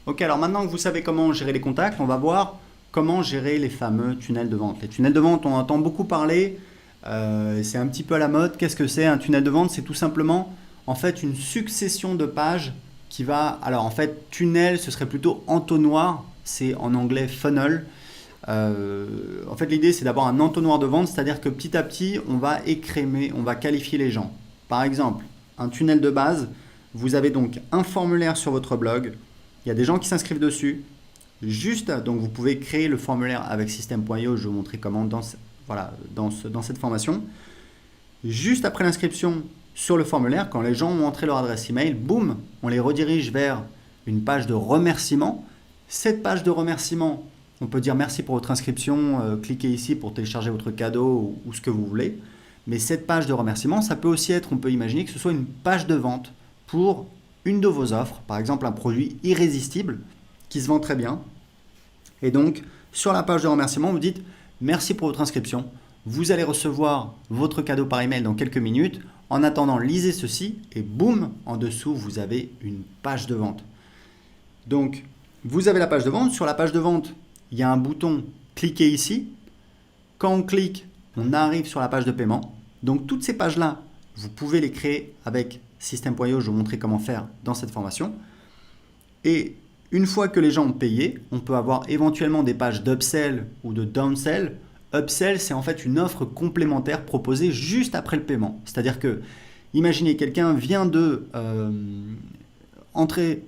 Ok, alors maintenant que vous savez comment gérer les contacts, on va voir comment gérer les fameux tunnels de vente. Les tunnels de vente, on entend beaucoup parler, c'est un petit peu à la mode. Qu'est-ce que c'est un tunnel de vente? C'est tout simplement en fait une succession de pages qui va... Alors en fait, tunnel, ce serait plutôt entonnoir, c'est en anglais funnel. En fait, l'idée, c'est d'avoir un entonnoir de vente, c'est-à-dire que petit à petit, on va écrémer, on va qualifier les gens. Par exemple, un tunnel de base, vous avez donc un formulaire sur votre blog, il y a des gens qui s'inscrivent dessus. Juste, donc vous pouvez créer le formulaire avec System.io, je vais vous montrer comment dans cette formation. Juste après l'inscription sur le formulaire, quand les gens ont entré leur adresse email, boum, on les redirige vers une page de remerciement. Cette page de remerciement, on peut dire merci pour votre inscription, cliquez ici pour télécharger votre cadeau ou ce que vous voulez. Mais cette page de remerciement, ça peut aussi être, on peut imaginer que ce soit une page de vente pour une de vos offres, par exemple un produit irrésistible qui se vend très bien. Et donc, sur la page de remerciement, vous dites merci pour votre inscription. Vous allez recevoir votre cadeau par email dans quelques minutes. En attendant, lisez ceci et boum, en dessous, vous avez une page de vente. Donc, vous avez la page de vente. Sur la page de vente, il y a un bouton cliquez ici. Quand on clique, on arrive sur la page de paiement. Donc, toutes ces pages-là, vous pouvez les créer avec System.io. Je vais vous montrer comment faire dans cette formation. Et une fois que les gens ont payé, on peut avoir éventuellement des pages d'upsell ou de downsell. Upsell, c'est en fait une offre complémentaire proposée juste après le paiement. C'est-à-dire que, imaginez, quelqu'un vient d'entrer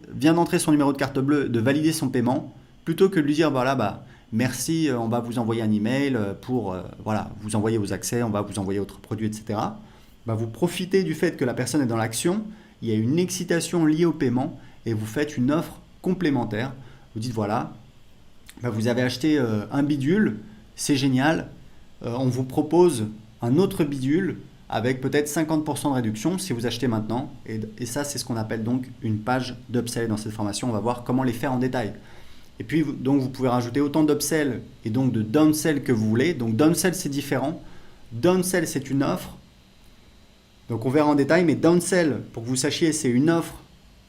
son numéro de carte bleue, de valider son paiement, plutôt que de lui dire, voilà, merci, on va vous envoyer un email pour vous envoyer vos accès, on va vous envoyer votre produit, etc. Vous profitez du fait que la personne est dans l'action, il y a une excitation liée au paiement et vous faites une offre complémentaire. Vous dites voilà, vous avez acheté un bidule, c'est génial, on vous propose un autre bidule avec peut-être 50% de réduction si vous achetez maintenant. Et ça, c'est ce qu'on appelle donc une page d'upsell dans cette formation. On va voir comment les faire en détail. Et puis, donc, vous pouvez rajouter autant d'upsell et donc de downsell que vous voulez. Donc, downsell, c'est différent. Downsell, c'est une offre. Donc, on verra en détail. Mais downsell, pour que vous sachiez, c'est une offre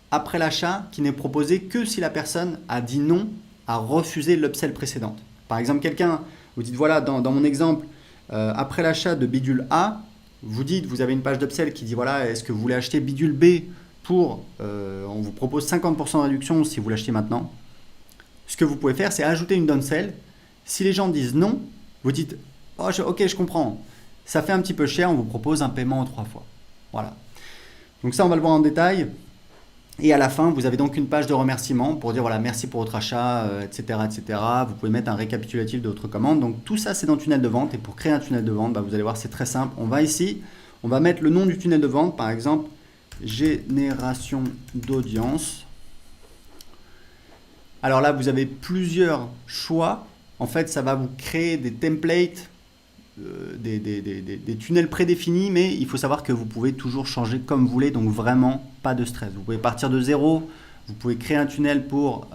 après l'achat qui n'est proposée que si la personne a dit non, a refusé l'upsell précédente. Par exemple, quelqu'un, vous dites voilà, dans mon exemple, après l'achat de bidule A, vous avez une page d'upsell qui dit voilà, est-ce que vous voulez acheter bidule B pour, on vous propose 50% de réduction si vous l'achetez maintenant. Ce que vous pouvez faire, c'est ajouter une downsell. Si les gens disent non, vous dites ok, je comprends, ça fait un petit peu cher, on vous propose un paiement en 3 fois. Voilà. Donc ça, on va le voir en détail. Et à la fin, vous avez donc une page de remerciement pour dire voilà, merci pour votre achat, etc., etc. Vous pouvez mettre un récapitulatif de votre commande. Donc tout ça, c'est dans le tunnel de vente. Et pour créer un tunnel de vente, vous allez voir, c'est très simple. On va ici, on va mettre le nom du tunnel de vente, par exemple, génération d'audience. Alors là, vous avez plusieurs choix. En fait, ça va vous créer des templates, des tunnels prédéfinis, mais il faut savoir que vous pouvez toujours changer comme vous voulez, donc vraiment pas de stress. Vous pouvez partir de zéro, vous pouvez créer un tunnel pour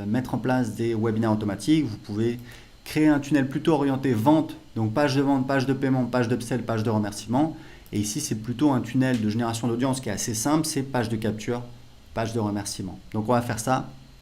mettre en place des webinaires automatiques, vous pouvez créer un tunnel plutôt orienté vente, donc page de vente, page de paiement, page d'upsell, page de remerciement. Et ici, c'est plutôt un tunnel de génération d'audience qui est assez simple, c'est page de capture, page de remerciement. Donc on va faire ça